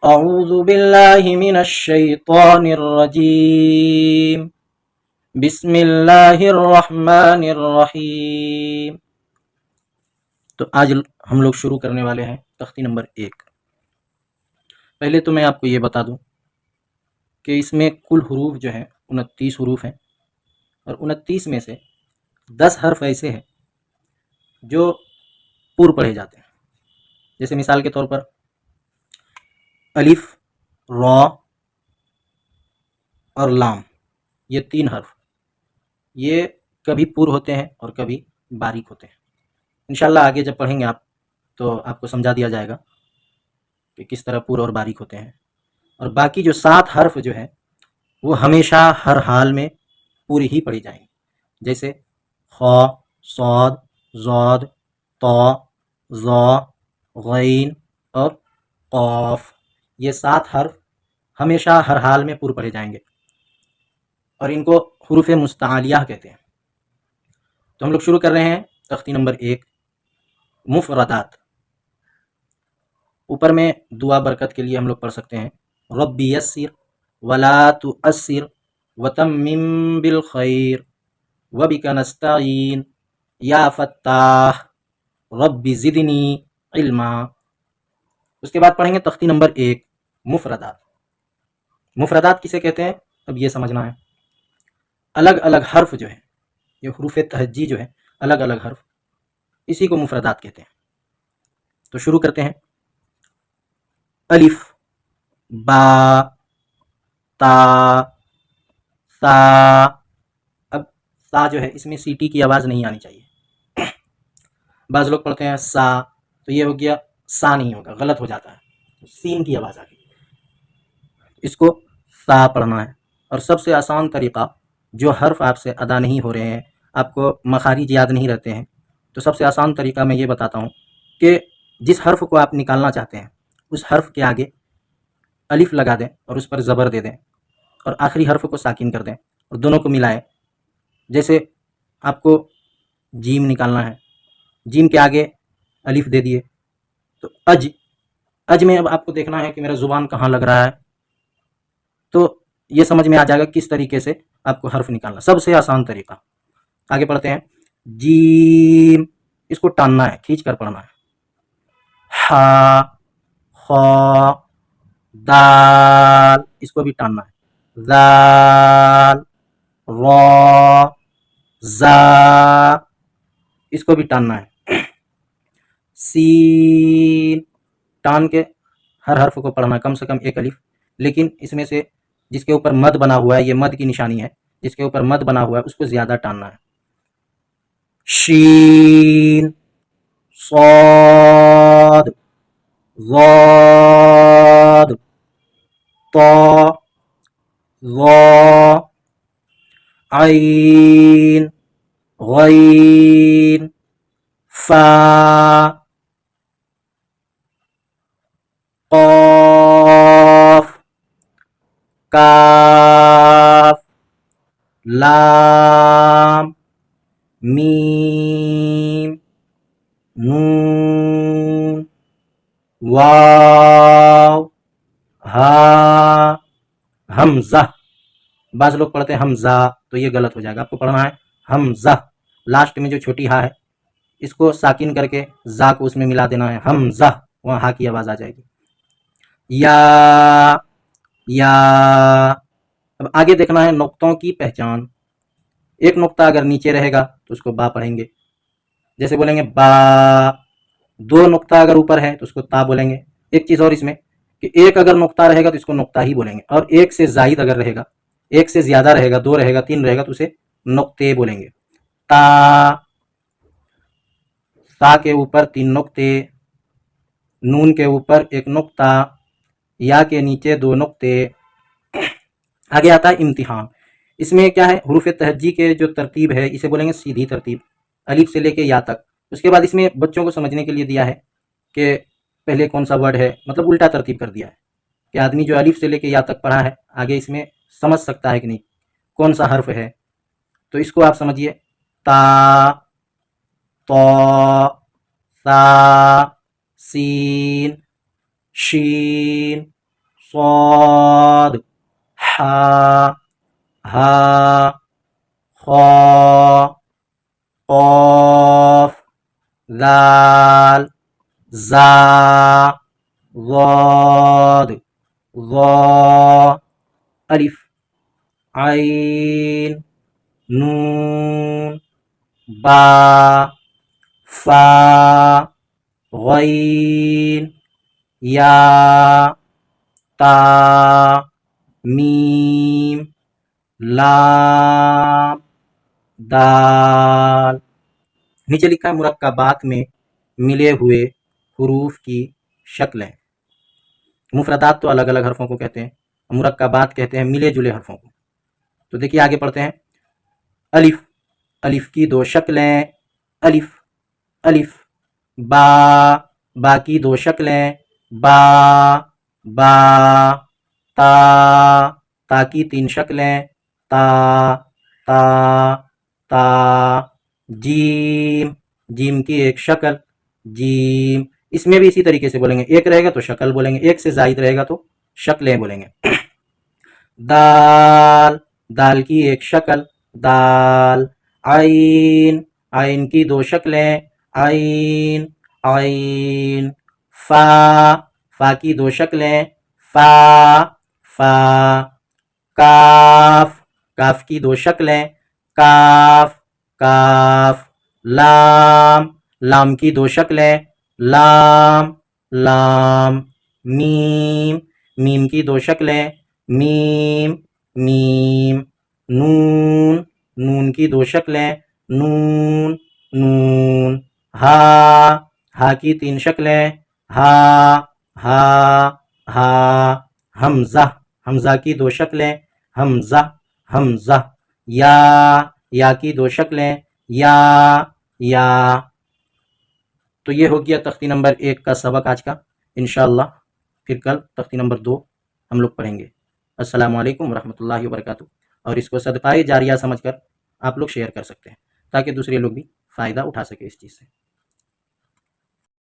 اعوذ باللہ من الشیطان الرجیم بسم اللہ الرحمن الرحیم۔ تو آج ہم لوگ شروع کرنے والے ہیں تختی نمبر 1۔ پہلے تو میں آپ کو یہ بتا دوں کہ اس میں کل حروف جو ہیں 29 حروف ہیں، اور 29 میں سے 10 حرف ایسے ہیں جو پور پڑھے جاتے ہیں۔ جیسے مثال کے طور پر الف، را اور لام، یہ 3 حرف یہ کبھی پور ہوتے ہیں اور کبھی باریک ہوتے ہیں۔ انشاءاللہ آگے جب پڑھیں گے آپ تو آپ کو سمجھا دیا جائے گا کہ کس طرح پور اور باریک ہوتے ہیں۔ اور باقی جو 7 حرف جو ہیں وہ ہمیشہ ہر حال میں پورے ہی پڑھی جائیں گے، جیسے خا، صاد، ضاد، طا، ظا، غین اور قاف۔ یہ 7 حرف ہمیشہ ہر حال میں پور پڑھے جائیں گے، اور ان کو حروف مستعلیہ کہتے ہیں۔ تو ہم لوگ شروع کر رہے ہیں تختی نمبر 1، مفردات۔ اوپر میں دعا برکت کے لیے ہم لوگ پڑھ سکتے ہیں رب یسر ولا تؤثر وتمم بالخیر وبک نستعین یا فتاح رب زدنی علما۔ اس کے بعد پڑھیں گے تختی نمبر 1، مفردات۔ مفردات کسے کہتے ہیں اب یہ سمجھنا ہے۔ الگ الگ حرف جو ہیں، یہ حروف تہجی جو ہیں، الگ الگ حرف، اسی کو مفردات کہتے ہیں۔ تو شروع کرتے ہیں۔ الف، با، تا، سا۔ اب سا جو ہے اس میں سیٹی کی آواز نہیں آنی چاہیے۔ بعض لوگ پڑھتے ہیں سا، تو یہ ہو گیا سا، نہیں ہوگا، غلط ہو جاتا ہے، سین کی آواز آ گئی۔ اس کو سا پڑھنا ہے۔ اور سب سے آسان طریقہ، جو حرف آپ سے ادا نہیں ہو رہے ہیں، آپ کو مخارج یاد نہیں رہتے ہیں، تو سب سے آسان طریقہ میں یہ بتاتا ہوں کہ جس حرف کو آپ نکالنا چاہتے ہیں اس حرف کے آگے الف لگا دیں اور اس پر زبر دے دیں، اور آخری حرف کو ساکن کر دیں اور دونوں کو ملائیں۔ جیسے آپ کو جیم نکالنا ہے، جیم کے آگے الف دے دیے تو اج میں اب آپ کو دیکھنا ہے کہ میرا زبان کہاں لگ رہا ہے، تو یہ سمجھ میں آ جائے گا کس طریقے سے آپ کو حرف نکالنا، سب سے آسان طریقہ۔ آگے پڑھتے ہیں جیم، اس کو ٹاننا ہے، کھینچ کر پڑھنا ہے۔ ہا، خا، دال، اس کو بھی ٹاننا ہے۔ زال، را، زا، اس کو بھی ٹاننا ہے۔ سین، ٹان کے ہر حرف کو پڑھنا، کم سے کم ایک الف، لیکن اس میں سے جس کے اوپر مد بنا ہوا ہے، یہ مد کی نشانی ہے، جس کے اوپر مد بنا ہوا ہے اس کو زیادہ ٹاننا ہے۔ شین، صاد، ضاد، طا، ظا، عین، غین، فا، قاف، کاف، لام، میم، نون، واو، ہا، حمزہ۔ بعض لوگ پڑھتے ہیں حمزہ، تو یہ غلط ہو جائے گا، آپ کو پڑھنا ہے حمزہ۔ لاسٹ میں جو چھوٹی ہا ہے اس کو ساکن کر کے زا کو اس میں ملا دینا ہے، حمزہ، وہاں ہا کی آواز آ جائے گی۔ یا، اب آگے دیکھنا ہے نقطوں کی پہچان۔ ایک نقطہ اگر نیچے رہے گا تو اس کو با پڑھیں گے، جیسے بولیں گے با۔ دو نقطہ اگر اوپر ہے تو اس کو تا بولیں گے۔ ایک چیز اور اس میں کہ ایک اگر نقطہ رہے گا تو اس کو نقطہ ہی بولیں گے، اور ایک سے زائد اگر رہے گا، ایک سے زیادہ رہے گا، 2 رہے گا، 3 رہے گا، تو اسے نقطے بولیں گے۔ تا، تا کے اوپر 3 نقطے، نون کے اوپر 1 نقطہ، یا کے نیچے 2 نقطے۔ آگے آتا ہے امتحان۔ اس میں کیا ہے، حروف تہجی کے جو ترتیب ہے اسے بولیں گے سیدھی ترتیب، الف سے لے کے یا تک۔ اس کے بعد اس میں بچوں کو سمجھنے کے لیے دیا ہے کہ پہلے کون سا ورڈ ہے، مطلب الٹا ترتیب کر دیا ہے کہ آدمی جو الف سے لے کے یا تک پڑھا ہے آگے اس میں سمجھ سکتا ہے کہ نہیں کون سا حرف ہے۔ تو اس کو آپ سمجھیے، تا، طا، سا، سین، شین، صاد حا ہا خا قاف ذال زا ضاد ظا الف عین نون با فا غین یا تا میم لام دال۔ نیچے لکھا ہے مرکبات میں ملے ہوئے حروف کی شکلیں۔ مفردات تو الگ الگ حرفوں کو کہتے ہیں، مرکبات کہتے ہیں ملے جلے حرفوں کو۔ تو دیکھیے آگے پڑھتے ہیں۔ الف، الف کی دو شکلیں، الف الف۔ با، با کی دو شکلیں، با با۔ تا، تا کی تین شکلیں، تا تا تا۔ جیم، جیم کی ایک شکل، جیم۔ اس میں بھی اسی طریقے سے بولیں گے، ایک رہے گا تو شکل بولیں گے، ایک سے زائد رہے گا تو شکلیں بولیں گے۔ دال، دال کی ایک شکل، دال۔ عین، عین کی دو شکلیں، عین عین۔ فا، فا کی دو شکلیں، فا فا۔ کاف، کاف کی دو شکلیں، کاف کاف۔ لام، لام کی دو شکلیں، لام لام۔ میم، میم کی دو شکلیں، میم میم۔ نون، نون کی دو شکلیں، نون نون۔ ہا، ہا کی تین شکلیں، ہا ہا ہا۔ حمزہ، حمزہ کی دو شکلیں، حمزہ حمزہ۔ یا، یا کی دو شکلیں، یا یا۔ تو یہ ہو گیا تختی نمبر 1 کا سبق آج کا۔ انشاءاللہ پھر کل تختی نمبر 2 ہم لوگ پڑھیں گے۔ السلام علیکم ورحمۃ اللہ وبرکاتہ۔ اور اس کو صدقہ جاریہ سمجھ کر آپ لوگ شیئر کر سکتے ہیں تاکہ دوسرے لوگ بھی فائدہ اٹھا سکے اس چیز سے۔